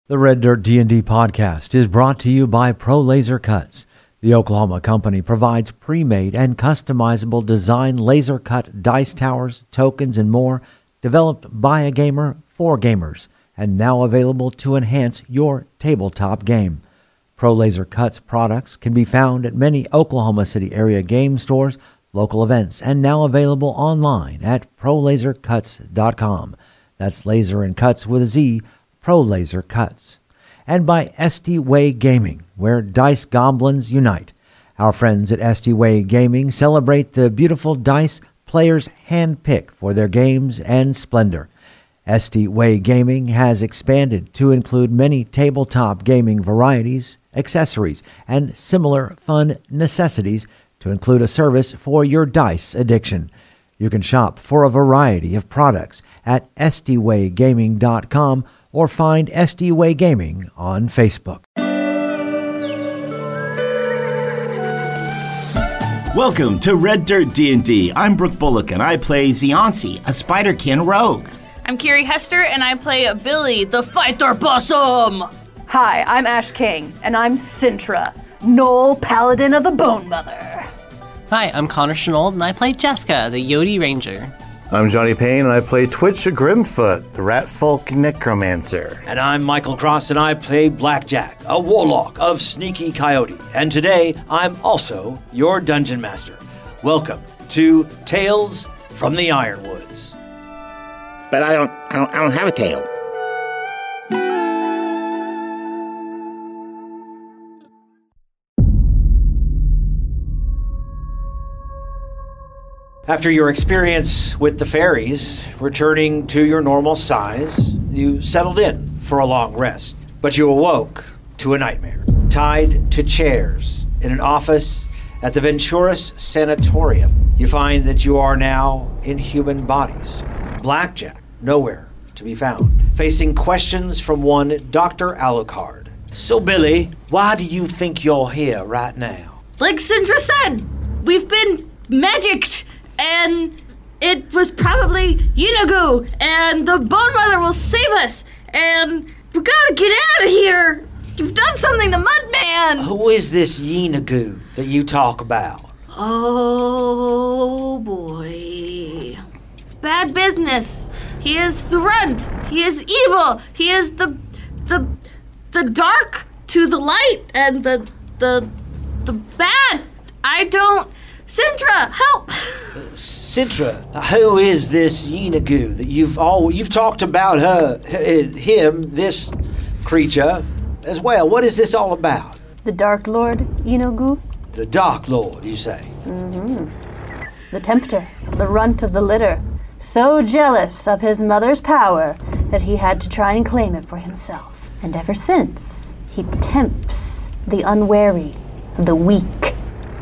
The Red Dirt D&D podcast is brought to you by Pro Laser Cuts. The Oklahoma company provides pre-made and customizable design laser cut dice towers, tokens, and more, developed by a gamer for gamers, and now available to enhance your tabletop game. Pro Laser Cuts products can be found at many Oklahoma City area game stores, local events, and now available online at prolasercuts.com. That's laser and cuts with a Z, Pro Laser Cuts. And by SD Way Gaming, where dice goblins unite. Our friends at SD Way Gaming celebrate the beautiful dice players handpick for their games and splendor. SD Way Gaming has expanded to include many tabletop gaming varieties, accessories, and similar fun necessities to include a service for your dice addiction. You can shop for a variety of products at sdwaygaming.com or find SD Way Gaming on Facebook. Welcome to Red Dirt D&D. I'm Brooke Bullock, and I play Zionsi, a Spiderkin rogue. I'm Carrie Hester, and I play Billy, the fighter possum. Hi, I'm Ash King, and I'm Sintra, Knoll Paladin of the Bone Mother. Hi, I'm Connor Shenold, and I play Jaska, the Yote Ranger. I'm Johnny Payne, and I play Twitch a Grimfoot, the Ratfolk Necromancer. And I'm Michael Cross, and I play Blackjack, a warlock of Sneaky Coyote. And today, I'm also your Dungeon Master. Welcome to Tales from the Ironwoods. But I don't have a tail. After your experience with the fairies, returning to your normal size, you settled in for a long rest. But you awoke to a nightmare, tied to chairs in an office at the Venturis Sanatorium. You find that you are now in human bodies. Blackjack, nowhere to be found, facing questions from one Dr. Alucard. So, Billy, why do you think you're here right now? Like Sintra said, we've been magicked, and it was probably Yinagu, and the Bone Mother will save us, and we gotta get out of here. You've done something to Mudman. Who is this Yinagu that you talk about? Oh, boy. It's bad business. He is the runt. He is evil. He is the dark to the light, and the bad. I don't... Sintra, help! Sintra, who is this Yinagu that you've talked about him, this creature, as well? What is this all about? The Dark Lord, Yinagu? The Dark Lord, you say? Mm-hmm. The Tempter, the runt of the litter, so jealous of his mother's power that he had to try and claim it for himself. And ever since, he tempts the unwary, the weak,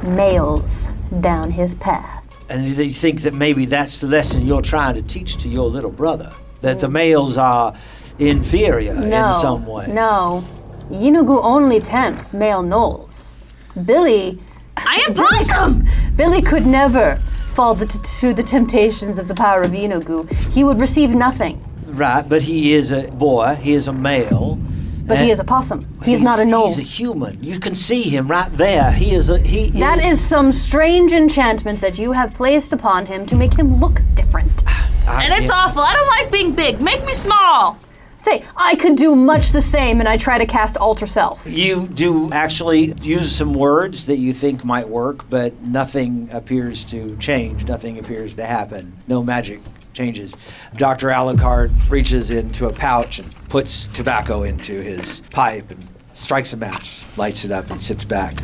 males down his path. And you think that maybe that's the lesson you're trying to teach to your little brother? That the males are inferior in some way? No. Yinagu only tempts male gnolls. Billy... I am possum! Billy could never fall to the temptations of the power of Yinagu. He would receive nothing. Right, but he is a boy, he is a male. But he is a possum. He is not a gnoll. He's a human. You can see him right there. That is some strange enchantment that you have placed upon him to make him look different. And it's awful. I don't like being big. Make me small. Say, I could do much the same, and I try to cast Alter Self. You do actually use some words that you think might work, but nothing appears to change. Nothing appears to happen. No magic changes. Dr. Alucard reaches into a pouch and puts tobacco into his pipe and strikes a match, lights it up, and sits back.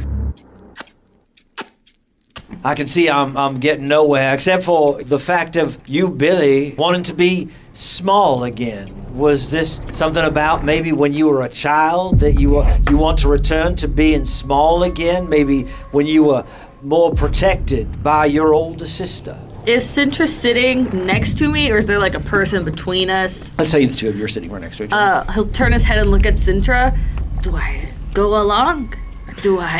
I can see I'm getting nowhere, except for the fact of you, Billy, wanting to be small again. Was this something about maybe when you were a child that you want to return to being small again? Maybe when you were more protected by your older sister? Is Sintra sitting next to me, or is there like a person between us? Let's say the two of you are sitting right next to each other. He'll turn his head and look at Sintra. Do I go along? Or do I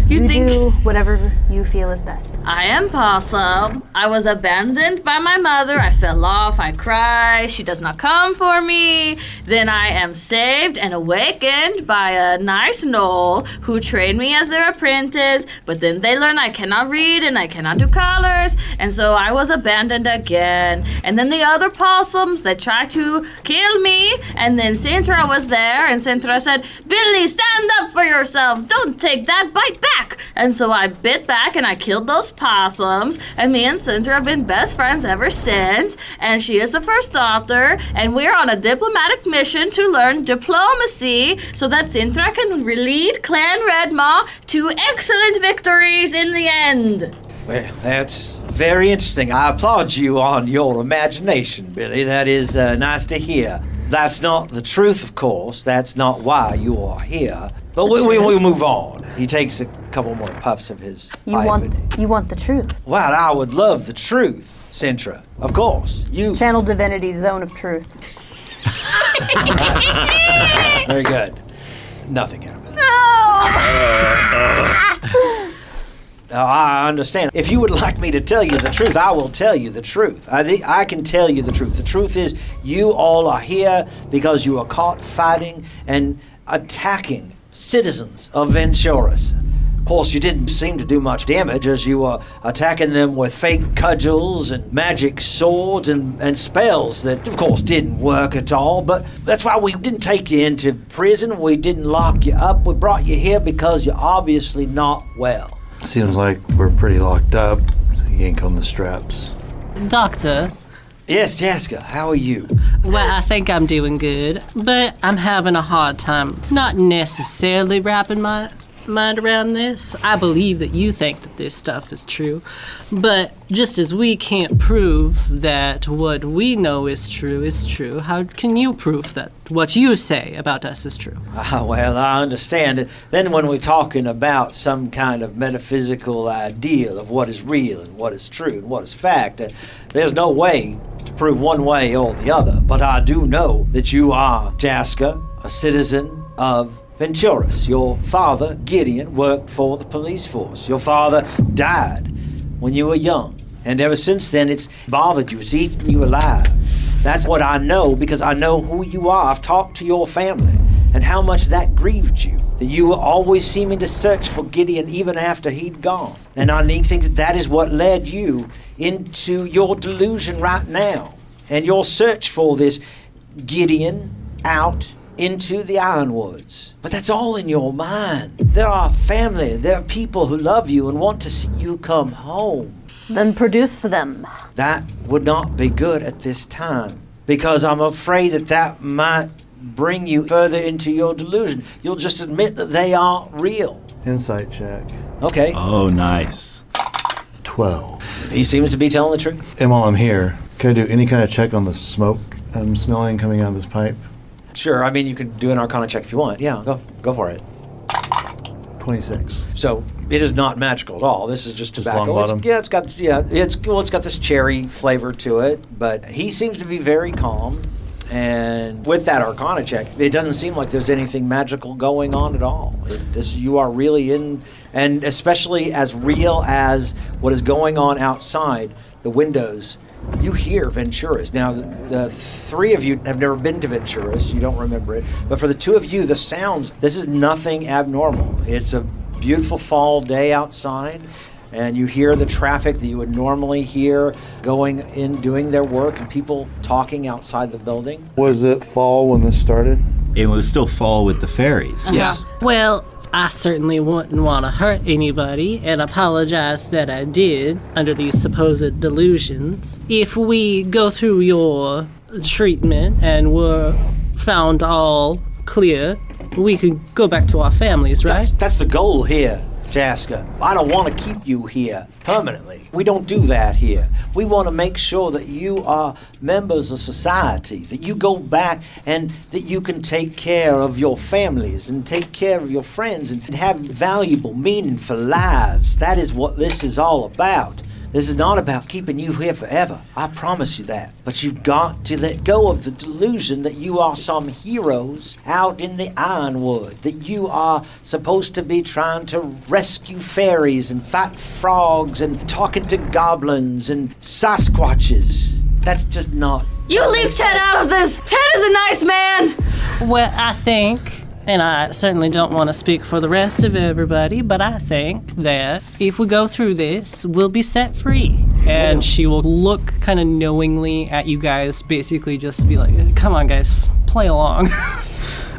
You think do whatever you feel is best. I am Possum. I was abandoned by my mother. I fell off. I cry. She does not come for me. Then I am saved and awakened by a nice gnoll who trained me as their apprentice. But then they learn I cannot read and I cannot do colors. And so I was abandoned again. And then the other possums, they tried to kill me. And then Sintra was there. And Sintra said, Billy, stand up for yourself. Don't take that. Bite back. And so I bit back and I killed those possums. And me and Sintra have been best friends ever since. And she is the first doctor. And we're on a diplomatic mission to learn diplomacy so that Sintra can lead Clan Redmaw to excellent victories in the end. Well, that's very interesting. I applaud you on your imagination, Billy. That is nice to hear. That's not the truth, of course. That's not why you are here. But we'll move on. He takes a couple more puffs of his pipe. You want the truth. Well, I would love the truth, Sintra. Of course. You... Channel Divinity, Zone of Truth. Very good. Nothing happened. I understand. If you would like me to tell you the truth, I will tell you the truth. I can tell you the truth. The truth is you all are here because you are caught fighting and attacking citizens of Venturus. Of course, you didn't seem to do much damage as you were attacking them with fake cudgels and magic swords and spells that, of course, didn't work at all. But that's why we didn't take you into prison. We didn't lock you up. We brought you here because you're obviously not well. Seems like we're pretty locked up. Yank on the straps. Doctor. Yes, Jaska, how are you? Well, I think I'm doing good, but I'm having a hard time not necessarily wrapping my mind around this. I believe that you think that this stuff is true, but just as we can't prove that what we know is true, how can you prove that what you say about us is true? Well, I understand it. Then when we're talking about some kind of metaphysical ideal of what is real and what is true and what is fact, there's no way to prove one way or the other. But I do know that you are, Jaska, a citizen of Venturus. Your father, Gideon, worked for the police force. Your father died when you were young. And ever since then, it's bothered you. It's eaten you alive. That's what I know because I know who you are. I've talked to your family and how much that grieved you. That you were always seeming to search for Gideon even after he'd gone. And I think that is what led you into your delusion right now. And your search for this Gideon out into the Ironwoods. But that's all in your mind. There are family, there are people who love you and want to see you come home. Then produce them. That would not be good at this time, because I'm afraid that might bring you further into your delusion. You'll just admit that they aren't real. Insight check. Okay. Oh, nice. 12. He seems to be telling the truth. And while I'm here, can I do any kind of check on the smoke I'm smelling coming out of this pipe? Sure, I mean, you can do an Arcana check if you want. Yeah, go for it. 26. So it is not magical at all. This is just tobacco. Long bottom? It's got this cherry flavor to it. But he seems to be very calm, and with that Arcana check, it doesn't seem like there's anything magical going on at all. You are really in, and especially as real as what is going on outside the windows. You hear Venturus. Now, the three of you have never been to Venturus. You don't remember it. But for the two of you, the sounds, this is nothing abnormal. It's a beautiful fall day outside, and you hear the traffic that you would normally hear going in, doing their work, and people talking outside the building. Was it fall when this started? It was still fall with the fairies. Yes. Well, I certainly wouldn't want to hurt anybody and apologize that I did under these supposed delusions. If we go through your treatment and we're found all clear, we can go back to our families, right? That's the goal here, Jaska. I don't want to keep you here permanently. We don't do that here. We want to make sure that you are members of society, that you go back and that you can take care of your families and take care of your friends and have valuable, meaningful lives. That is what this is all about. This is not about keeping you here forever. I promise you that. But you've got to let go of the delusion that you are some heroes out in the Ironwood, that you are supposed to be trying to rescue fairies and fight frogs and talking to goblins and Sasquatches. That's just not... You leave Ted out of this! Ted is a nice man! Well, I think, and I certainly don't want to speak for the rest of everybody, but I think that if we go through this, we'll be set free. And she will look kind of knowingly at you guys, basically just be like, come on, guys, play along.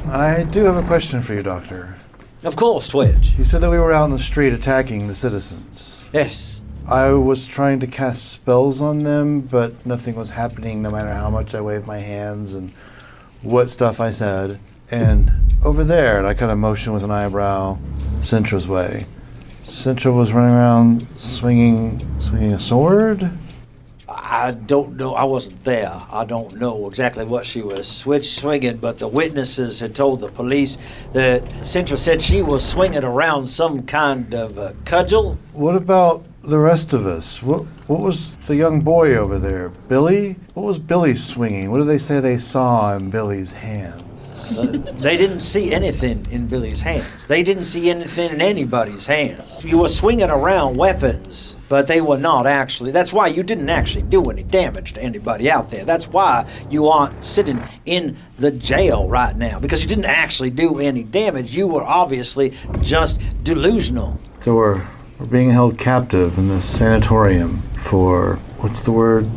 I do have a question for you, Doctor. Of course, Twitch. You said that we were out in the street attacking the citizens. Yes. I was trying to cast spells on them, but nothing was happening no matter how much I waved my hands and what stuff I said. And over there, and I kind of motioned with an eyebrow, Cintra's way. Cintra was running around swinging a sword? I don't know. I wasn't there. I don't know exactly what she was swinging, but the witnesses had told the police that Cintra said she was swinging around some kind of a cudgel. What about the rest of us? What was the young boy over there? Billy? What was Billy swinging? What did they say they saw in Billy's hands? They didn't see anything in Billy's hands. They didn't see anything in anybody's hands. You were swinging around weapons, but they were not actually. That's why you didn't actually do any damage to anybody out there. That's why you aren't sitting in the jail right now, because you didn't actually do any damage. You were obviously just delusional. So we're being held captive in this sanatorium for, what's the word?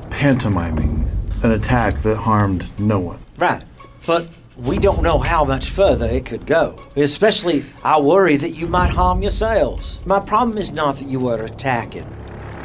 Pantomiming an attack that harmed no one. Right. But we don't know how much further it could go. Especially, I worry that you might harm yourselves. My problem is not that you are attacking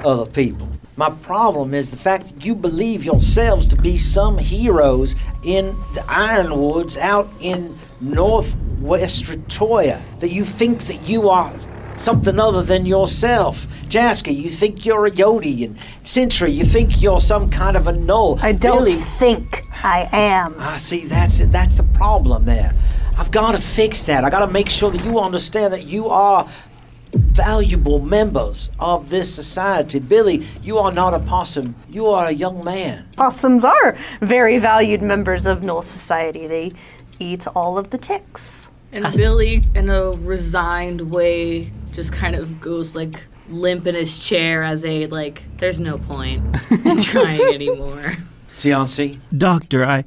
other people. My problem is the fact that you believe yourselves to be some heroes in the Ironwoods out in northwest Ratoya. That you think that you are something other than yourself. Jaska, you think you're a Yote, and Cintra, you think you're some kind of a gnoll. I don't think I am. I see, that's it. That's the problem there. I've got to fix that. I got to make sure that you understand that you are valuable members of this society. Billy, you are not a possum. You are a young man. Possums are very valued members of Gnoll society. They eat all of the ticks. And Billy, in a resigned way, just kind of goes like limp in his chair as a there's no point in trying anymore. Cianci? Doctor,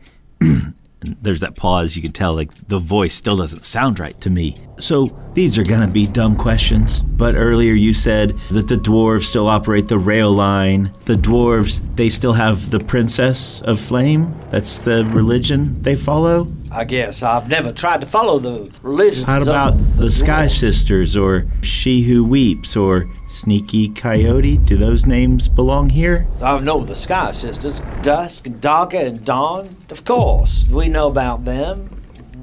there's that pause. You can tell, the voice still doesn't sound right to me. So these are gonna be dumb questions, but earlier you said that the dwarves still operate the rail line. The dwarves, they still have the Princess of Flame? That's the religion they follow? I guess. I've never tried to follow the religions. How about the Sky Sisters, or She Who Weeps, or Sneaky Coyote? Do those names belong here? I know the Sky Sisters. Dusk, and Daga, and Dawn. Of course. We know about them.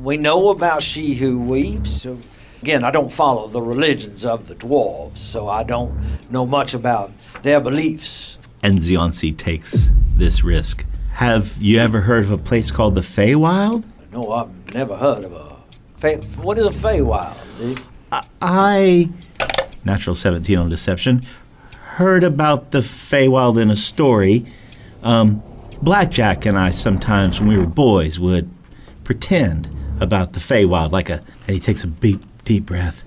We know about She Who Weeps. So, again, I don't follow the religions of the dwarves, so I don't know much about their beliefs. And Cianci takes this risk. Have you ever heard of a place called the Feywild? No, I've never heard of what is a Feywild? I, natural 17 on deception, heard about the Feywild in a story. Blackjack and I sometimes, when we were boys, would pretend about the Feywild, and he takes a deep breath.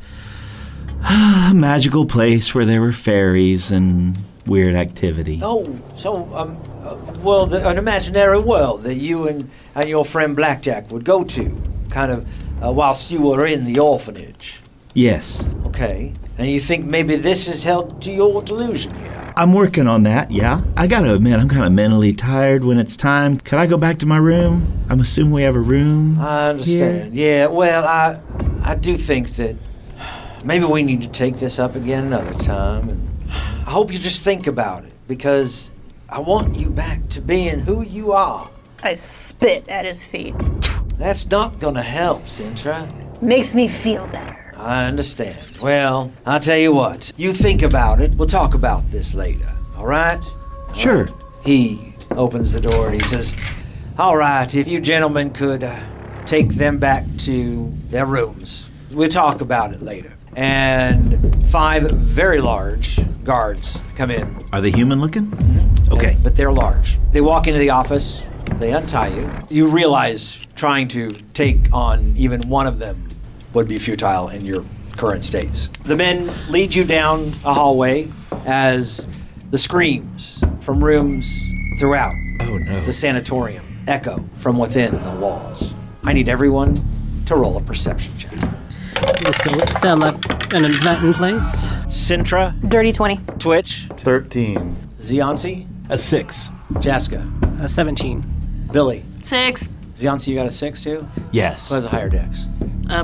A magical place where there were fairies and weird activity. Oh, so, an imaginary world that you and your friend Blackjack would go to, kind of, whilst you were in the orphanage. Yes. Okay. And you think maybe this is held to your delusion here? I'm working on that, yeah. I gotta admit, I'm kind of mentally tired when it's time. Could I go back to my room? I'm assuming we have a room. I understand. Here. Yeah, well, I do think that maybe we need to take this up again another time. And I hope you just think about it, because I want you back to being who you are. I spit at his feet. That's not gonna help, Cintra. Makes me feel better. I understand. Well, I'll tell you what. You think about it. We'll talk about this later. All right? Sure. Right. He opens the door and he says, all right, if you gentlemen could take them back to their rooms. We'll talk about it later. And 5 very large guards come in. Are they human looking? Okay. But they're large. They walk into the office, they untie you. You realize trying to take on even one of them would be futile in your current states. The men lead you down a hallway as the screams from rooms throughout the sanatorium echo from within the walls. I need everyone to roll a perception check. Does it still sound like an event in place? Sintra, Dirty 20. Twitch, 13. Zionsi, A 6. Jaska, 17. Billy. 6. Zionsi, you got a 6 too? Yes. Who has a higher dex?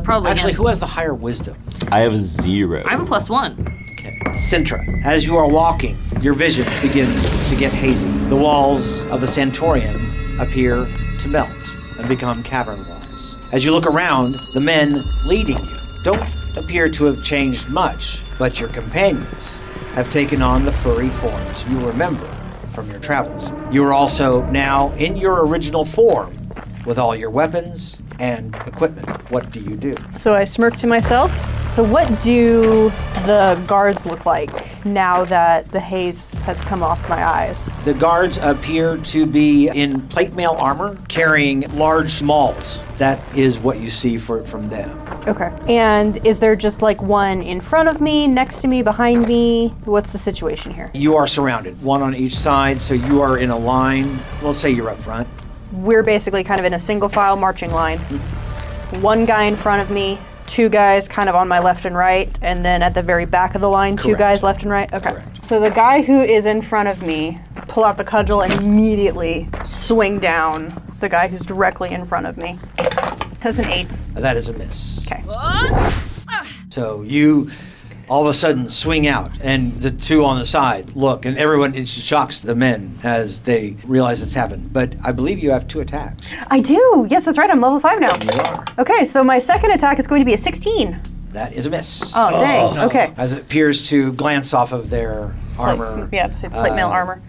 Probably. Actually, him. who has the higher wisdom? I have a 0. I have a +1. Okay. Sintra, as you are walking, your vision begins to get hazy. The walls of the sanatorium appear to melt and become cavern walls. As you look around, the men leading you don't appear to have changed much, but your companions have taken on the furry forms you remember from your travels. You are also now in your original form with all your weapons and equipment. What do you do? So I smirk to myself. So what do the guards look like now that the haze has come off my eyes? The guards appear to be in plate mail armor, carrying large mauls. That is what you see from them. Okay. And is there just like one in front of me, next to me, behind me? What's the situation here? You are surrounded, one on each side, so you are in a line. Let's say you're up front. We're basically kind of in a single file marching line. One guy in front of me, 2 guys kind of on my left and right, and then at the very back of the line, 2 Correct. guys left and right? Okay. Correct. So the guy who is in front of me, pull out the cudgel and immediately swing down the guy who's directly in front of me. That's an 8. That is a miss. Okay. So you all of a sudden swing out, and the 2 on the side look, and everyone, it shocks the men as they realize it's happened. But I believe you have 2 attacks. I do. Yes, that's right. I'm level 5 now. You are. Okay, so my second attack is going to be a 16. That is a miss. Oh, dang. Okay. As it appears to glance off of their armor. So plate mail armor.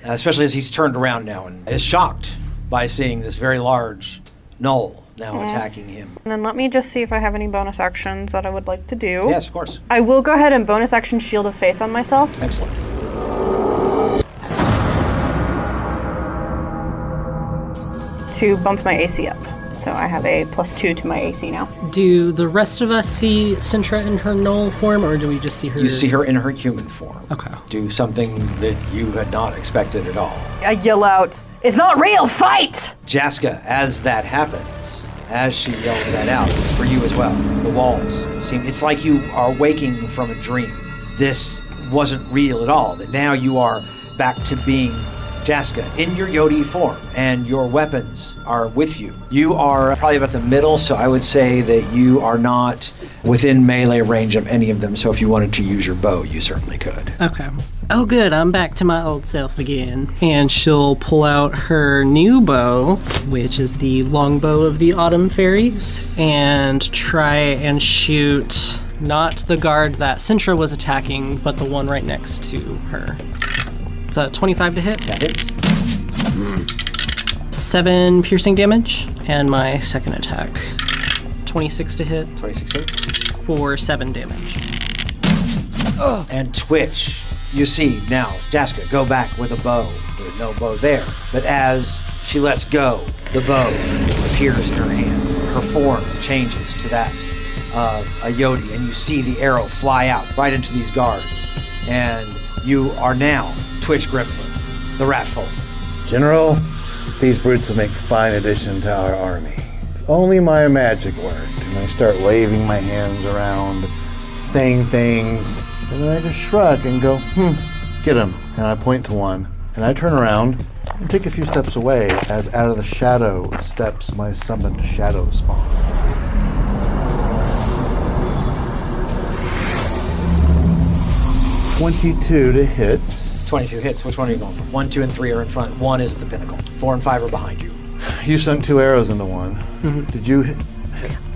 Especially as he's turned around now and is shocked by seeing this very large gnoll now attacking him. And then let me just see if I have any bonus actions that I would like to do. Yes, of course. I will go ahead and bonus action Shield of Faith on myself Excellent. to bump my AC up. So I have a +2 to my AC now. Do the rest of us see Sintra in her gnoll form, or do we just see her? You see her in her human form. Okay. Do something that you had not expected at all. I yell out, "It's not real, fight!" Jaska, as that happens, as she yells that out, for you as well, the walls seem, it's like you are waking from a dream. This wasn't real at all, that now you are back to being Jaska in your Yote form, and your weapons are with you. You are probably about the middle, so I would say that you are not within melee range of any of them, so if you wanted to use your bow, you certainly could. Okay. Oh, good. I'm back to my old self again. And she'll pull out her new bow, which is the longbow of the Autumn Fairies, and try and shoot not the guard that Sintra was attacking, but the one right next to her. It's a 25 to hit. That hits. 7 piercing damage, and my second attack, 26 to hit 26 hits. for 7 damage. And Twitch, you see now Jaska go back with a bow. There's no bow there. But as she lets go, the bow appears in her hand. Her form changes to that of a Yote, and you see the arrow fly out right into these guards. And you are now Twitch Grimfoot, the Ratfolk. General, these brutes would make fine addition to our army. If only my magic worked. And I start waving my hands around, saying things, and then I just shrug and go, get him. And I point to one, and I turn around and take a few steps away as out of the shadow steps my summoned shadow spawn. .22 to hit. 22 hits. Which one are you going for? 1, 2, and 3 are in front. 1 is at the pinnacle. 4 and 5 are behind you. You sunk 2 arrows into one. Did you hit?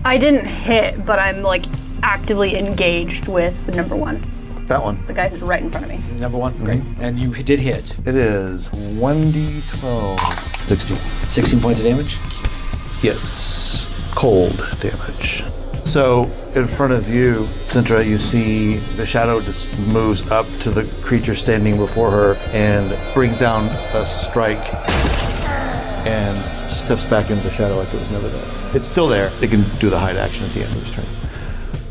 I didn't hit, but I'm like actively engaged with the number 1. That one. The guy who's right in front of me. Number 1? Great. And you did hit. It is 1d12. 16. 16 points of damage. Yes. Cold damage. So in front of you, Cintra, you see the shadow just moves up to the creature standing before her and brings down a strike and steps back into the shadow like it was never there. It's still there. It can do the hide action at the end of its turn.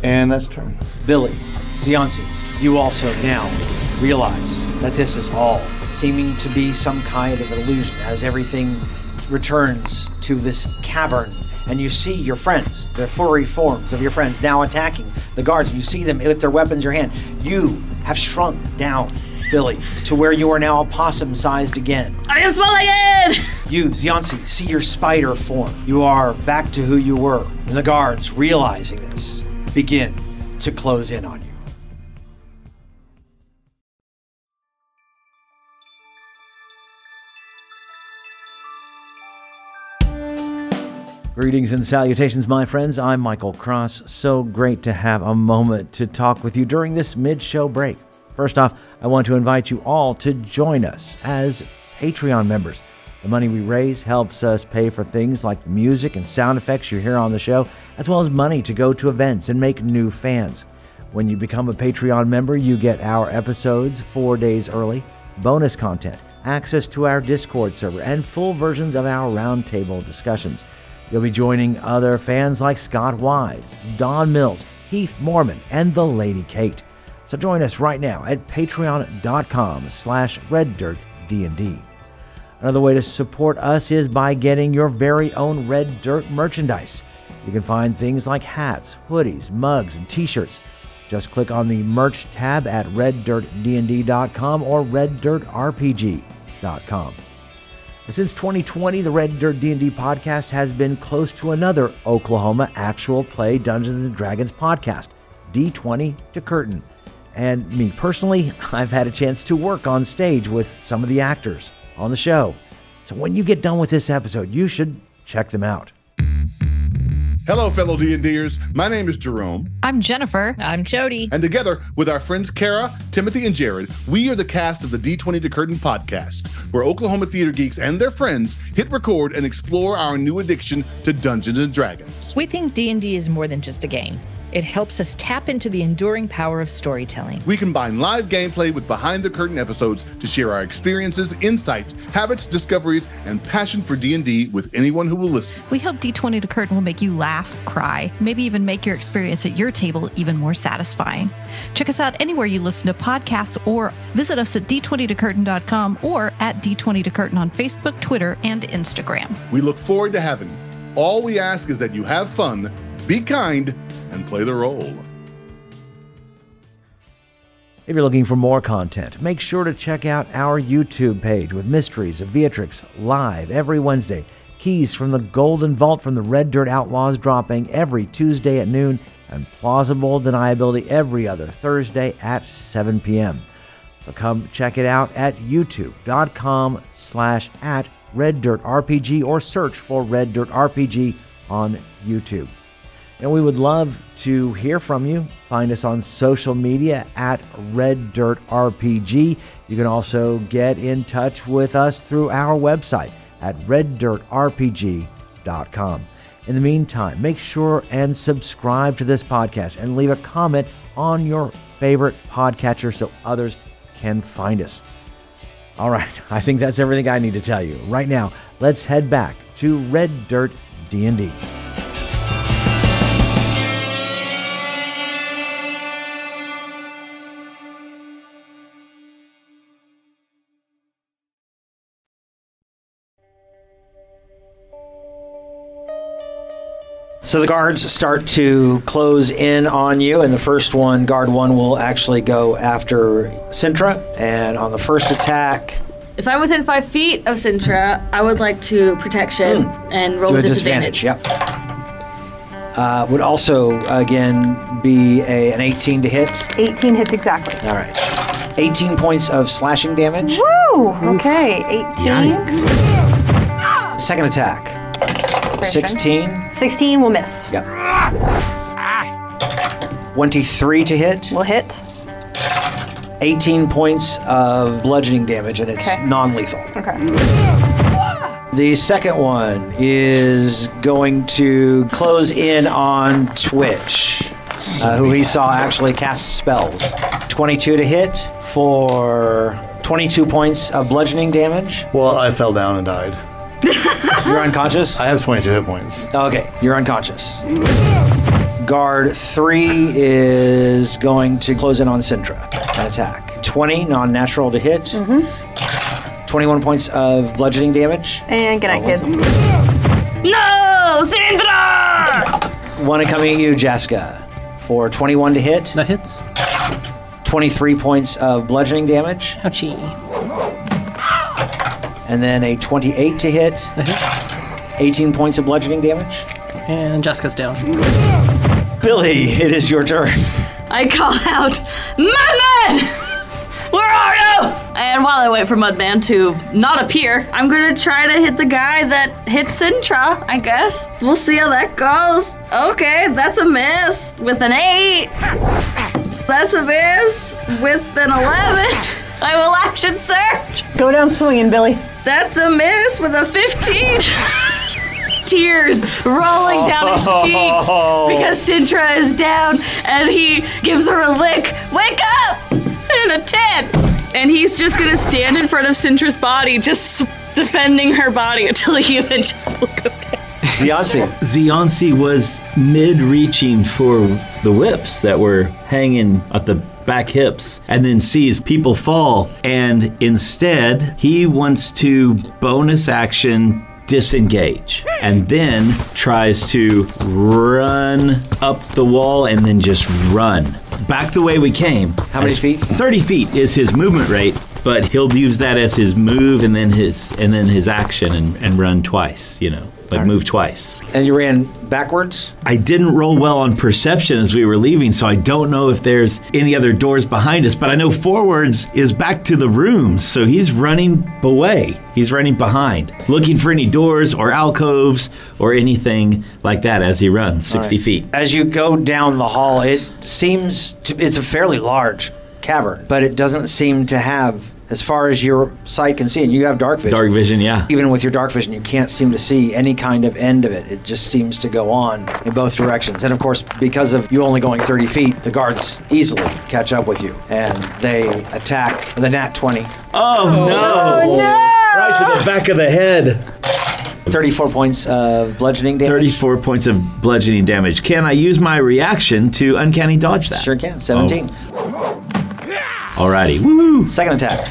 And that's turn. Billy, Ziansi, you also now realize that this is all seeming to be some kind of illusion as everything returns to this cavern. And you see your friends, the furry forms of your friends now attacking the guards. You see them with their weapons in your hand. You have shrunk down, Billy, to where you are now opossum-sized again. I am small again! You, Ziansi, see your spider form. You are back to who you were. And the guards, realizing this, begin to close in on you. Greetings and salutations, my friends. I'm Michael Cross. So great to have a moment to talk with you during this mid-show break. First off, I want to invite you all to join us as Patreon members. The money we raise helps us pay for things like the music and sound effects you hear on the show, as well as money to go to events and make new fans. When you become a Patreon member, you get our episodes 4 days early, bonus content, access to our Discord server, and full versions of our roundtable discussions. You'll be joining other fans like Scott Wise, Don Mills, Heath Mormon, and the Lady Kate. So join us right now at patreon.com/reddirtdnd. Another way to support us is by getting your very own Red Dirt merchandise. You can find things like hats, hoodies, mugs, and t-shirts. Just click on the merch tab at reddirtdnd.com or reddirtrpg.com. Since 2020, the Red Dirt D&D podcast has been close to another Oklahoma actual play Dungeons & Dragons podcast, D20 to Curtain. And me personally, I've had a chance to work on stage with some of the actors on the show. So when you get done with this episode, you should check them out. Hello, fellow D&Ders. My name is Jerome. I'm Jennifer. I'm Jody. And together with our friends Kara, Timothy, and Jared, we are the cast of the D20 to Curtain podcast, where Oklahoma theater geeks and their friends hit record and explore our new addiction to Dungeons & Dragons. We think D&D is more than just a game. It helps us tap into the enduring power of storytelling. We combine live gameplay with behind-the-curtain episodes to share our experiences, insights, habits, discoveries, and passion for D&D with anyone who will listen. We hope D20 to Curtain will make you laugh, cry, maybe even make your experience at your table even more satisfying. Check us out anywhere you listen to podcasts or visit us at d20tocurtain.com or at D20 to Curtain on Facebook, Twitter, and Instagram. We look forward to having you. All we ask is that you have fun, be kind, and play the role. If you're looking for more content, make sure to check out our YouTube page with Mysteries of Beatrix live every Wednesday. Keys from the Golden Vault from the Red Dirt Outlaws dropping every Tuesday at noon, and Plausible Deniability every other Thursday at 7 p.m. So come check it out at youtube.com/@RedDirtRPG or search for Red Dirt RPG on YouTube. And we would love to hear from you. Find us on social media at Red Dirt RPG. You can also get in touch with us through our website at reddirtrpg.com. In the meantime, make sure and subscribe to this podcast and leave a comment on your favorite podcatcher so others can find us. All right, I think that's everything I need to tell you. Right now, let's head back to Red Dirt D&D. So the guards start to close in on you, and the first one, guard one, will actually go after Cintra. And on the first attack... If I'm within 5 feet of Cintra, I would like to protection and roll disadvantage. Yep. Would also, again, be an 18 to hit. 18 hits exactly. All right. 18 points of slashing damage. Woo! Okay, 18. Yikes. Second attack. 16. 16 will miss. Yep. 23 to hit. Will hit. 18 points of bludgeoning damage, and it's non-lethal. Okay. The second one is going to close in on Twitch, who he saw actually cast spells. 22 to hit for 22 points of bludgeoning damage. Well, I fell down and died. You're unconscious? I have 22 hit points. Okay, you're unconscious. Guard 3 is going to close in on Sintra and attack. 20 non-natural to hit. 21 points of bludgeoning damage. And good night, kids. No, Sandra! One coming at you, Jaska, for 21 to hit. That hits. 23 points of bludgeoning damage. Ouchie. And then a 28 to hit. That hits. 18 points of bludgeoning damage. And Jessica's down. Billy, it is your turn. I call out, Mudman! Where are you? And while I wait for Mudman to not appear, I'm gonna try to hit the guy that hit Sintra, I guess. We'll see how that goes. Okay, that's a miss with an 8. That's a miss with an 11. I will action surge. Go down swinging, Billy. That's a miss with a 15. Tears rolling down his cheeks because Sintra is down and he gives her a lick. Wake up! And a 10. And he's just gonna stand in front of Sintra's body, just defending her body until he eventually will go down. Zionsi was mid-reaching for the whips that were hanging at the back hips and then sees people fall, and instead he wants to bonus action disengage and then tries to run up the wall and then just run back the way we came. How many feet? 30 feet is his movement rate, but he'll use that as his move and then his action and run twice, move twice. And you ran backwards? I didn't roll well on perception as we were leaving, so I don't know if there's any other doors behind us, but I know forwards is back to the rooms, so he's running away. He's running behind, looking for any doors or alcoves or anything like that as he runs 60 feet. As you go down the hall, it's a fairly large cavern, but it doesn't seem to have, as far as your sight can see, and you have dark vision. Dark vision, yeah. Even with your dark vision, you can't seem to see any kind of end of it. It just seems to go on in both directions. And of course, because of you only going 30 feet, the guards easily catch up with you. And they attack the nat 20. Oh, no! Right to the back of the head. 34 points of bludgeoning damage. 34 points of bludgeoning damage. Can I use my reaction to uncanny dodge that? Sure can. 17. Alrighty. Woo! Second attack.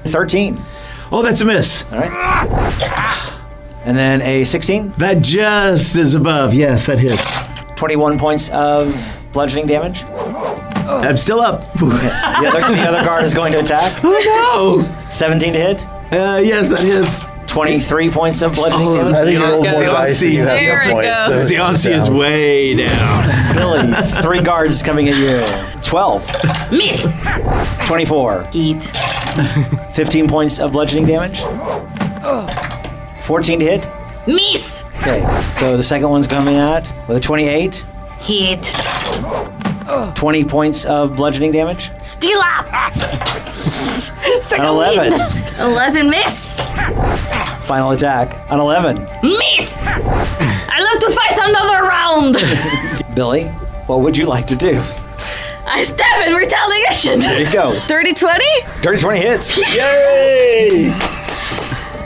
13. Oh, that's a miss. All right. And then a 16. That just is above. Yes, that hits. 21 points of bludgeoning damage. I'm still up. Okay. The other guard is going to attack. Oh, no. 17 to hit. Yes, that hits. 23 points of bludgeoning damage. I think you rolled more dice than you have hit points. Zionsi is way down. Billy, 3 guards coming at you. 12. Miss. 24. Eat. 15 points of bludgeoning damage. 14 to hit. Miss. Okay, so the second one's coming at with a 28. Hit. 20 points of bludgeoning damage. Steal up. An 11. 11 miss. Final attack. An 11. Miss. I love to fight another round. Billy, what would you like to do? I stab in retaliation. There you go. 30-20? Dirty 20 hits. Yay!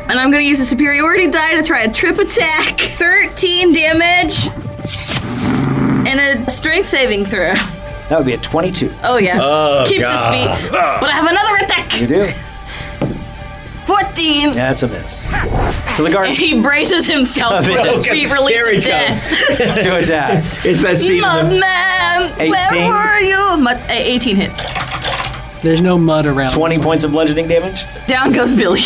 And I'm gonna use a superiority die to try a trip attack. 13 damage. And a strength saving throw. That would be a 22. Oh yeah. Oh, Keeps God. his feet. But I have another attack. You do? 14. That's a miss. So the And guards he braces himself with his feet Here releasing he death. to attack. It's that scene. Mudman, 18. where were you? 18 hits. There's no mud around. 20 points of bludgeoning damage. Down goes Billy.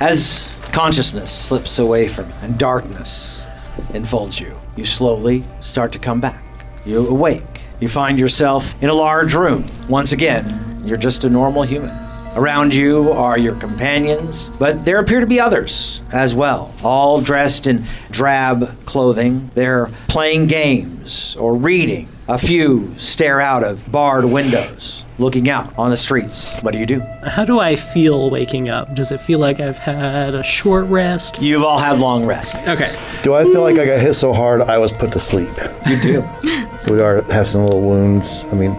As consciousness slips away from you and darkness enfolds you, you slowly start to come back. You awake. You find yourself in a large room. Once again, you're just a normal human. Around you are your companions, but there appear to be others as well, all dressed in drab clothing. They're playing games or reading. A few stare out of barred windows, looking out on the streets. What do you do? How do I feel waking up? Does it feel like I've had a short rest? You've all had long rests. Okay. Do I feel like I got hit so hard I was put to sleep? You do. We have some little wounds. I mean,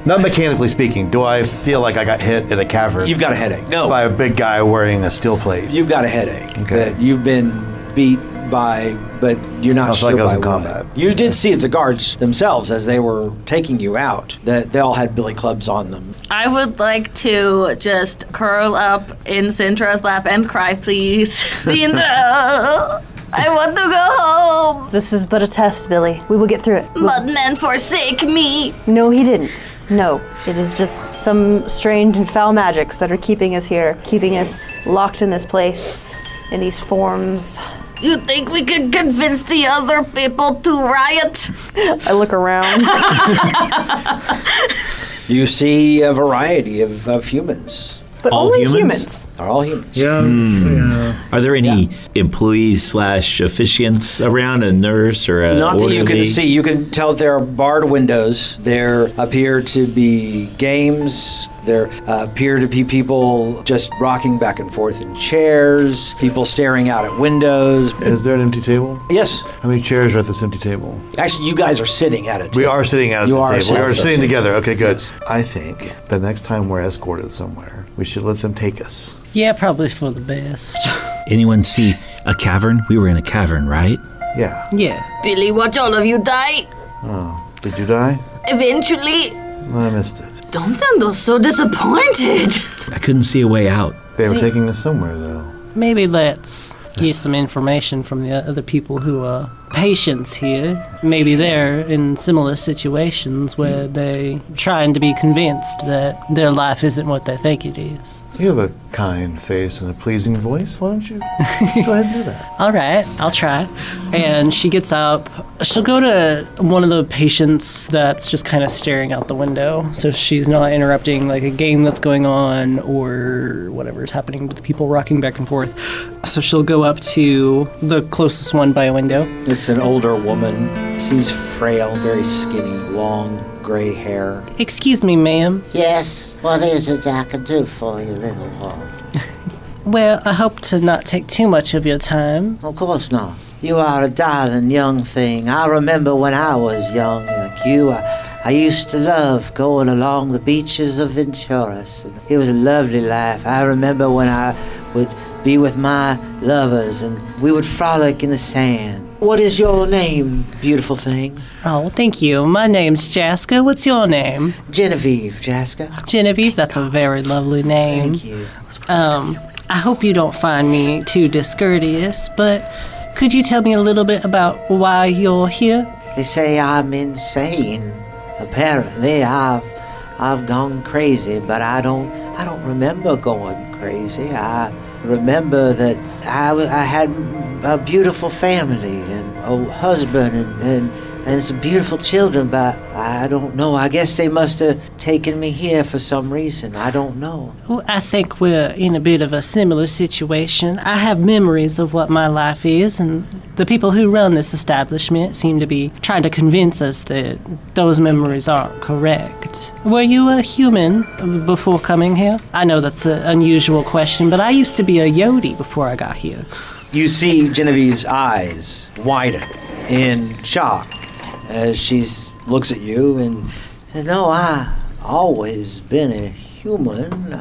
not mechanically speaking. Do I feel like I got hit in a cavern? You've got a headache. No. By a big guy wearing a steel plate. You've got a headache. Okay. That you've been beat by, but you're not sure like I was by in combat. what. You did see the guards themselves as they were taking you out, that they all had billy clubs on them. I would like to just curl up in Cintra's lap and cry, please. Cintra! I want to go home! This is but a test, Billy. We will get through it. Mudman forsake me! No, he didn't. No, it is just some strange and foul magics that are keeping us here, keeping us locked in this place, in these forms. You think we could convince the other people to riot? I look around. You see a variety of humans. But All only humans? Are all humans. Yeah. Are there any employees / officiants around, a nurse or a Not that you can orderly? see. You can tell there are barred windows. There appear to be games. There appear to be people just rocking back and forth in chairs, people staring out at windows. Is there an empty table? Yes. How many chairs are at this empty table? Actually, you guys are sitting at it. We are sitting at the table. We are sitting together. Okay, good. Yes. I think the next time we're escorted somewhere, we should let them take us. Yeah, probably for the best. Anyone see a cavern? We were in a cavern, right? Yeah. Yeah. Billy, watch all of you die. Oh, did you die? Eventually. I missed it. Don't sound so disappointed. I couldn't see a way out. They were taking us somewhere, though. Maybe let's get some information from the other people who are patients here. Maybe they're in similar situations where they trying to be convinced that their life isn't what they think it is. You have a kind face and a pleasing voice. Why don't you go ahead and do that? All right, I'll try. And she gets up. She'll go to one of the patients that's just kind of staring out the window, so she's not interrupting like a game that's going on or whatever's happening with the people rocking back and forth. So she'll go up to the closest one by a window. It's an older woman. Seems frail, very skinny, long gray hair. Excuse me, ma'am. Yes, what is it I can do for you, little horse? Well, I hope to not take too much of your time. Of course not. You are a darling young thing. I remember when I was young like you, I used to love going along the beaches of Venturas. It was a lovely life. I remember when I would be with my lovers and we would frolic in the sand. What is your name, beautiful thing? Oh, thank you. My name's Jaska. What's your name? Genevieve, Jaska. Genevieve, that's a very lovely name. Thank you. I hope you don't find me too discourteous, but could you tell me a little bit about why you're here? They say I'm insane. Apparently, I've gone crazy, but I don't remember going crazy. I remember that I had a beautiful family and a husband and some beautiful children, but I don't know. I guess they must have taken me here for some reason. I don't know. Well, I think we're in a bit of a similar situation. I have memories of what my life is, and the people who run this establishment seem to be trying to convince us that those memories aren't correct. Were you a human before coming here? I know that's an unusual question, but I used to be a Yote before I got here. You see Genevieve's eyes widen in shock as she looks at you and says, "No, I always been a human.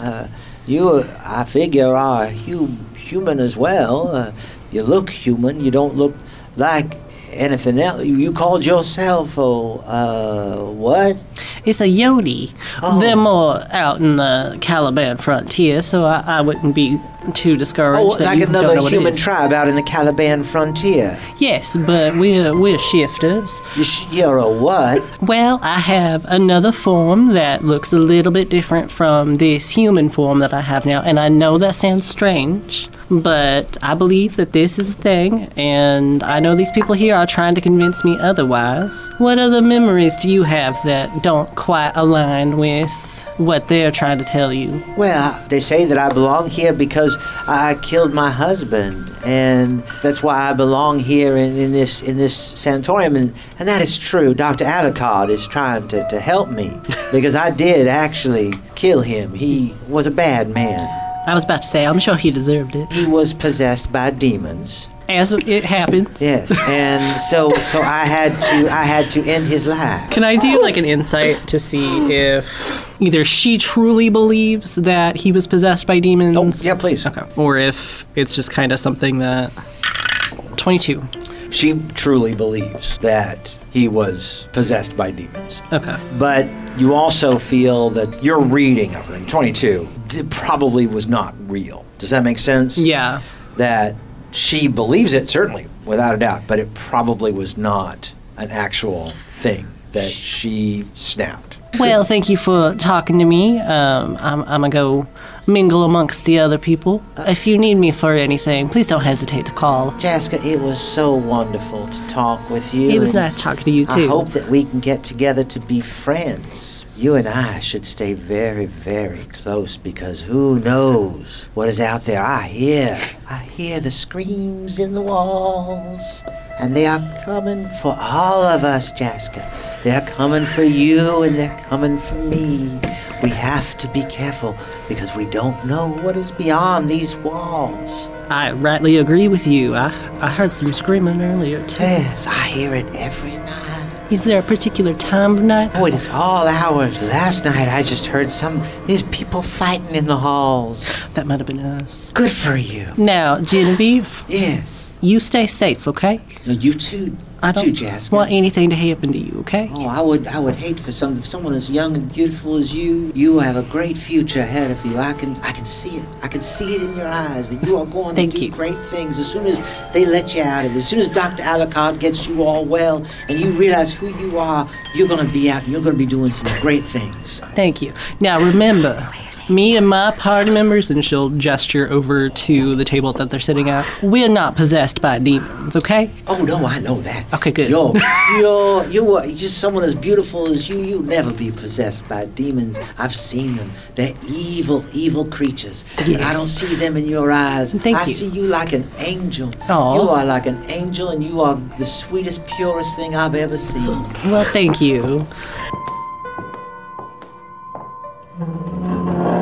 You, I figure, are human as well. You look human. You don't look like anything else. You called yourself what?" It's a Yote. Oh. They're more out in the Caliban frontier, so I wouldn't be too discouraged. Oh, that like you don't know another what it human is. tribe out in the Caliban frontier. Yes, but we're shifters. You're a what? Well, I have another form that looks a little bit different from this human form that I have now, and I know that sounds strange, but I believe that this is a thing, and I know these people here are trying to convince me otherwise. What other memories do you have that don't quite align with what they're trying to tell you. Well, they say that I belong here because I killed my husband, and that's why I belong here in this sanatorium, and that is true. Dr. Alucard is trying to help me because I did actually kill him. He was a bad man. I was about to say, I'm sure he deserved it. He was possessed by demons. As it happens. Yes, and so I had to end his life. Can I do like an insight to see if either she truly believes that he was possessed by demons? Oh, yeah, please. Okay. Or if it's just kind of something that... 22. She truly believes that he was possessed by demons. Okay. But you also feel that your reading of her, 22, probably was not real. Does that make sense? Yeah. That she believes it, certainly, without a doubt, but it probably was not an actual thing that she snapped. Well, thank you for talking to me. I'm going to go mingle amongst the other people. If you need me for anything, please don't hesitate to call. Jaska, it was so wonderful to talk with you. It was nice talking to you, too. I hope that we can get together to be friends. You and I should stay very, very close because who knows what is out there. I hear the screams in the walls, and they are coming for all of us, Jaska. They're coming for you, and they're coming for me. We have to be careful because we don't know what is beyond these walls. I rightly agree with you. I heard some screaming earlier, too. Yes, I hear it every night. Is there a particular time of night? Oh, it is all hours. Last night I just heard these people fighting in the halls. That might have been us. Good for you. Now, Genevieve. Yes. You stay safe, okay? You too. I don't Jaska. want anything to happen to you, okay? Oh, I would hate for someone as young and beautiful as you. You have a great future ahead of you. I can see it. I can see it in your eyes that you are going to do great things. As soon as they let you out of it, as soon as Dr. Alucard gets you all well and you realize who you are, you're going to be out and you're going to be doing some great things. Thank you. Now remember, me and my party members, and she'll gesture over to the table that they're sitting at, we're not possessed by demons, okay? Oh, no, I know that. Okay, good. You're just someone as beautiful as you. You'll never be possessed by demons. I've seen them. They're evil, evil creatures. Yes. But I don't see them in your eyes. Thank you. I see you like an angel. Aww. You are like an angel, and you are the sweetest, purest thing I've ever seen. Well, thank you.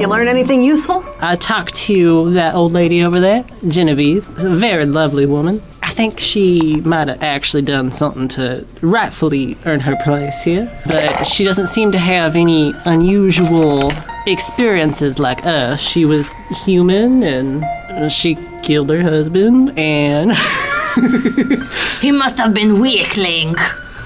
You learn anything useful? I talked to that old lady over there, Genevieve. A very lovely woman. I think she might have actually done something to rightfully earn her place here, but she doesn't seem to have any unusual experiences like us. She was human, and she killed her husband, and... He must have been weakling.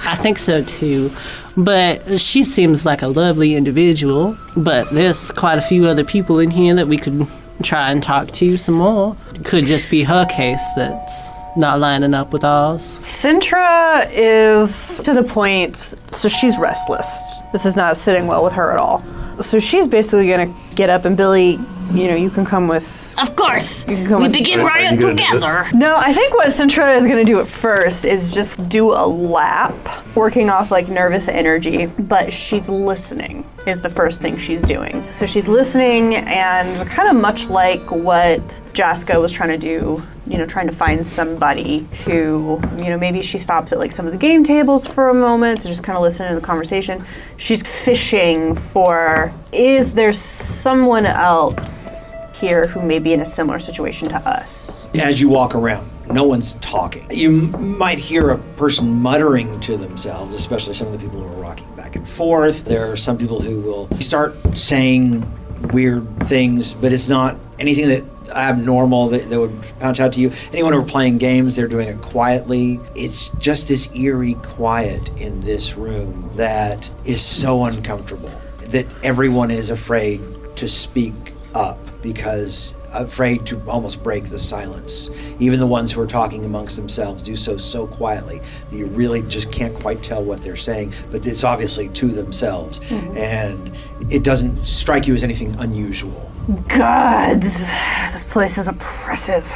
I think so, too. But she seems like a lovely individual. But there's quite a few other people in here that we could try and talk to some more. It could just be her case that's not lining up with ours. Sintra is to the point, so she's restless. This is not sitting well with her at all. So she's basically going to get up, and Billy, you can come with... Of course. We begin right together. No, I think what Sintra is going to do at first is just do a lap, working off like nervous energy, but she's listening is the first thing she's doing. So she's listening, and kind of much like what Jaska was trying to do, trying to find somebody who, maybe she stops at like some of the game tables for a moment to just kind of listen to the conversation. She's fishing for, is there someone else here who may be in a similar situation to us? As you walk around, no one's talking. You might hear a person muttering to themselves, especially some of the people who are rocking back and forth. There are some people who will start saying weird things, but it's not anything that abnormal that would punch out to you. Anyone who are playing games, they're doing it quietly. It's just this eerie quiet in this room that is so uncomfortable that everyone is afraid to speak up because afraid to almost break the silence. Even the ones who are talking amongst themselves do so quietly that you really just can't quite tell what they're saying, but it's obviously to themselves. Mm-hmm. And it doesn't strike you as anything unusual. Gods, this place is oppressive.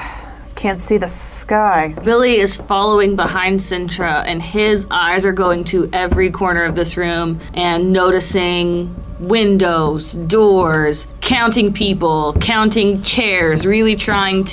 can't see the sky. Billy is following behind Sintra, and his eyes are going to every corner of this room and noticing windows, doors, counting people, counting chairs, really staring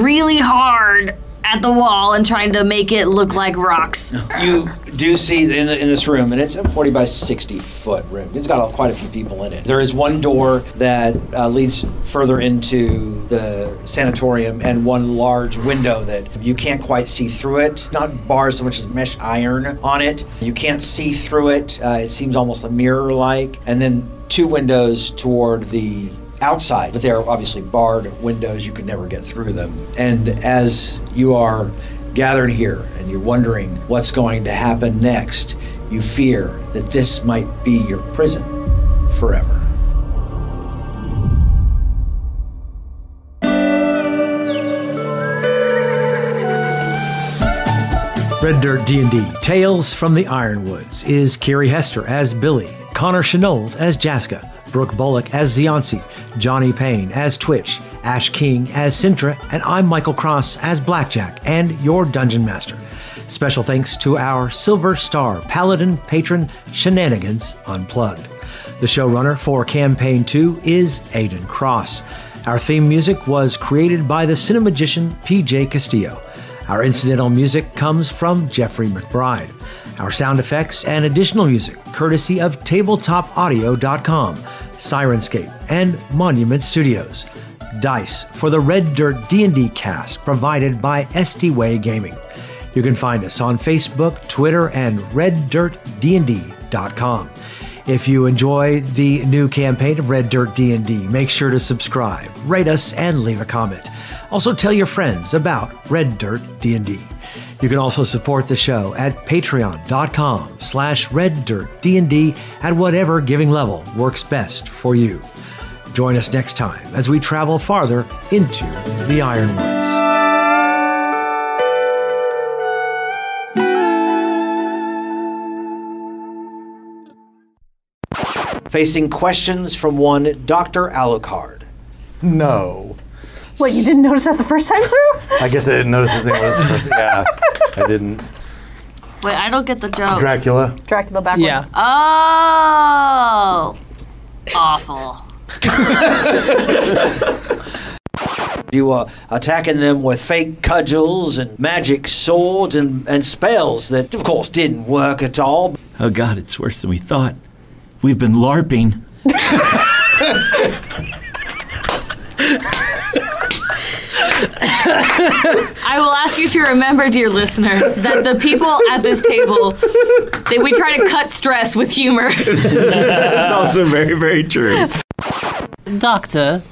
really hard at the wall and trying to make it look like rocks. You do see in this room, and it's a 40 by 60 foot room. It's got quite a few people in it. There is one door that leads further into the sanatorium, and one large window that you can't quite see through it. Not bars so much as mesh iron on it. You can't see through it. It seems almost a mirror-like. And then 2 windows toward the outside, but they're obviously barred windows. You could never get through them. And as you are gathered here and you're wondering what's going to happen next, you fear that this might be your prison forever. Red Dirt D&D Tales from the Ironwoods is Carrie Hester as Billy, Connor Shenold as Jaska, Brooke Bullock as Ziansi, Johnny Payne as Twitch, Ash King as Sintra, and I'm Michael Cross as Blackjack and your Dungeon Master. Special thanks to our Silver Star Paladin patron Shenanigans Unplugged. The showrunner for Campaign 2 is Aidan Cross. Our theme music was created by the cinemagician PJ Castillo. Our incidental music comes from Jeffrey McBride. Our sound effects and additional music courtesy of tabletopaudio.com, Sirenscape, and Monument Studios. Dice for the Red Dirt D&D cast provided by SD Way Gaming. You can find us on Facebook, Twitter, and reddirtdnd.com. If you enjoy the new campaign of Red Dirt D&D, make sure to subscribe, rate us, and leave a comment. Also tell your friends about Red Dirt D&D. You can also support the show at patreon.com/reddirtdnd at whatever giving level works best for you. Join us next time as we travel farther into the Ironwoods. Facing questions from one Dr. Alucard. No. What, you didn't notice that the first time through? I guess I didn't notice the thing was the first. Yeah, I didn't. Wait, I don't get the joke. Dracula. Dracula backwards. Yeah. Oh! Awful. You attacking them with fake cudgels and magic swords and spells that, of course, didn't work at all. Oh, God, it's worse than we thought. We've been LARPing. I will ask you to remember, dear listener, that the people at this table, we try to cut stress with humor. That's also very, very true. Doctor.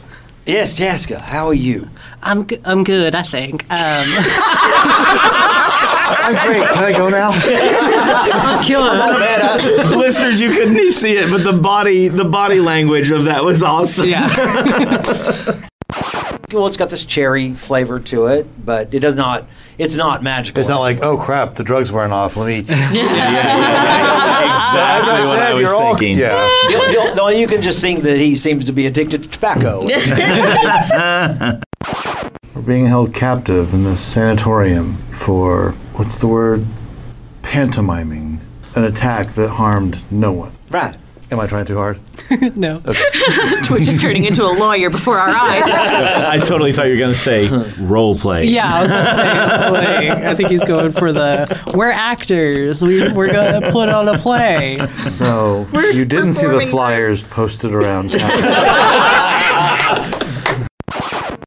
Yes, Jaska, how are you? I'm good, I think. I'm great. Can I go now? Sure. Listeners, you couldn't see it, but the body language of that was awesome. Yeah. Well, it's got this cherry flavor to it, but it's not magical. It's not like, oh crap, the drug's wearing off. Let me. Exactly what I was thinking. Yeah. No, you can just think that he seems to be addicted to tobacco. We're being held captive in the sanatorium for, what's the word? Pantomiming an attack that harmed no one. Right. Am I trying too hard? No. Okay. Twitch is turning into a lawyer before our eyes. I totally thought you were going to say role play. Yeah, I was about to say play. I think he's going for we're actors. We're going to put on a play. So, you didn't see the flyers posted around town.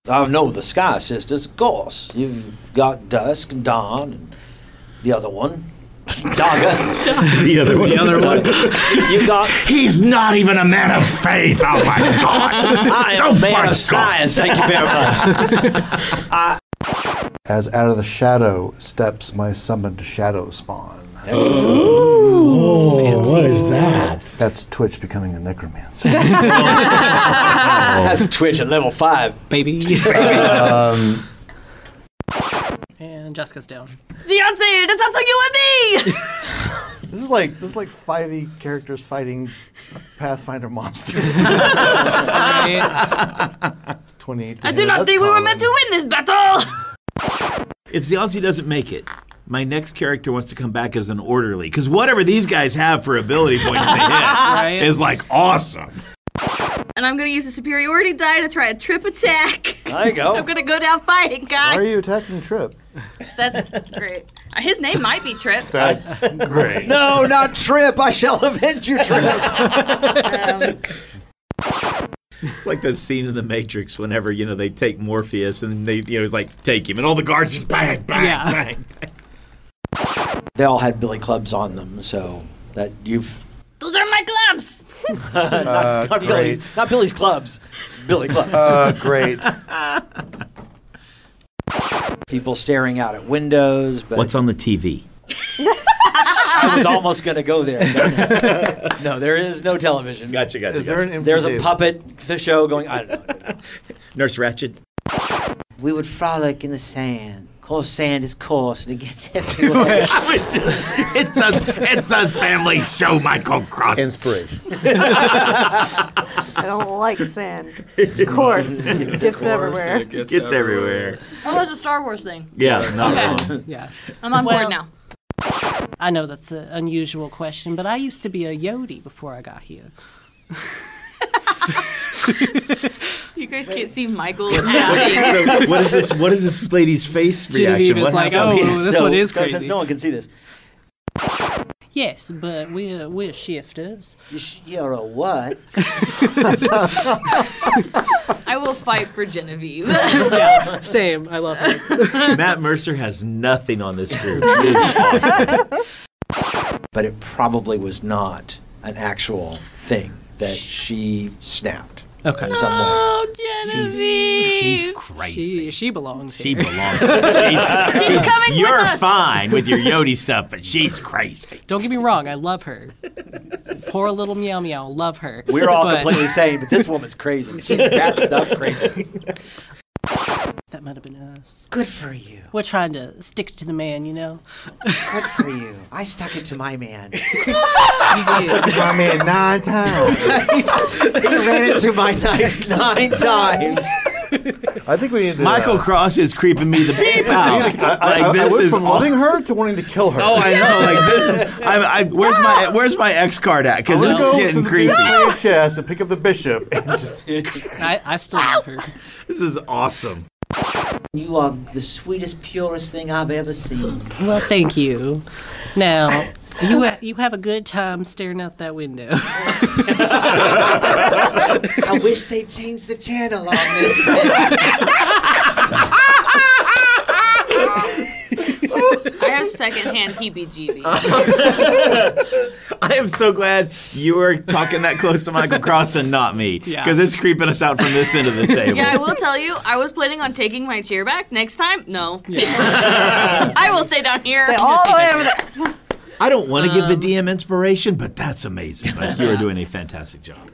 Oh, no, the Sky Sisters, of course. You've got Dusk and Dawn and the other one. Daga. The other one. You got. He's not even a man of faith. Oh my God! I am a man of science. Thank you very much. As out of the shadow steps my summoned shadow spawn. Oh, what is that? That's Twitch becoming a necromancer. That's Twitch at level 5, baby. And Jessica's down. Ziansi, that's up to you and me! This is like 5e characters fighting Pathfinder monsters. 20 28 to I hit. do not That's think we were common. meant to win this battle. If Ziansi doesn't make it, my next character wants to come back as an orderly. Because whatever these guys have for ability points to hit is like awesome. And I'm going to use a superiority die to try a trip attack. There you go. I'm going to go down fighting, guys. Why are you attacking Trip? That's great. His name might be Trip. That's great. No, not Trip. I shall avenge your Trip. It's like the scene in The Matrix whenever, they take Morpheus and they, it's like, take him. And all the guards just bang, bang, bang. They all had billy clubs on them, so that you've... Those are my clubs. not Billy's clubs. Billy clubs. Great. People staring out at windows. But What's on the TV? I was almost going to go there. No, there is no television. Gotcha. Is there an There's a infotainment? puppet show going. I don't know. Nurse Ratched. We would frolic in the sand. Of course, sand is coarse and it gets everywhere. It's a family show, Michael Cross. Inspiration. I don't like sand. Of course. It's everywhere. It's everywhere. Oh, it's a Star Wars thing. Yeah, not Okay. wrong. Yeah. I'm on board now. I know that's an unusual question, but I used to be a Yote before I got here. You guys can't see Michael happy. So what is this lady's face reaction? Genevieve is like, happened? this one is crazy. Since no one can see this. Yes, but we're shifters. You're a what? I will fight for Genevieve. Yeah, same. I love her. Matt Mercer has nothing on this group. It is awesome. But it probably was not an actual thing that she snapped. Okay. In some way. Oh, Genevieve. She's crazy. She belongs She here. belongs. She's coming You're with us. fine with your Yote stuff, but she's crazy. Don't get me wrong, I love her. Poor little meow meow, love her. We're all But completely sane, but this woman's crazy. She's wrapped up crazy. that might have been us. Good for you. We're trying to stick to the man, Good for you. I stuck it to my man. I stuck to my man 9 times. He ran into my knife 9 times. I think we need to... Michael Cross is creeping me the beep out. I this went is from loving awesome. her to wanting to kill her. Oh, I know. Like this is. Where's my X card at? Because this is Go getting to the creepy. VHS and pick up the bishop and just... I still love her. This is awesome. You are the sweetest, purest thing I've ever seen. Well, thank you. Now, you have a good time staring out that window. I wish they'd change the channel on this thing. I have secondhand heebie-jeebies. I am so glad you were talking that close to Michael Cross and not me. Yeah. Because it's creeping us out from this end of the table. Yeah, I will tell you, I was planning on taking my chair back next time. No. I will stay down here. All the way over there. I don't want to give the DM inspiration, but that's amazing. Like, you are doing a fantastic job.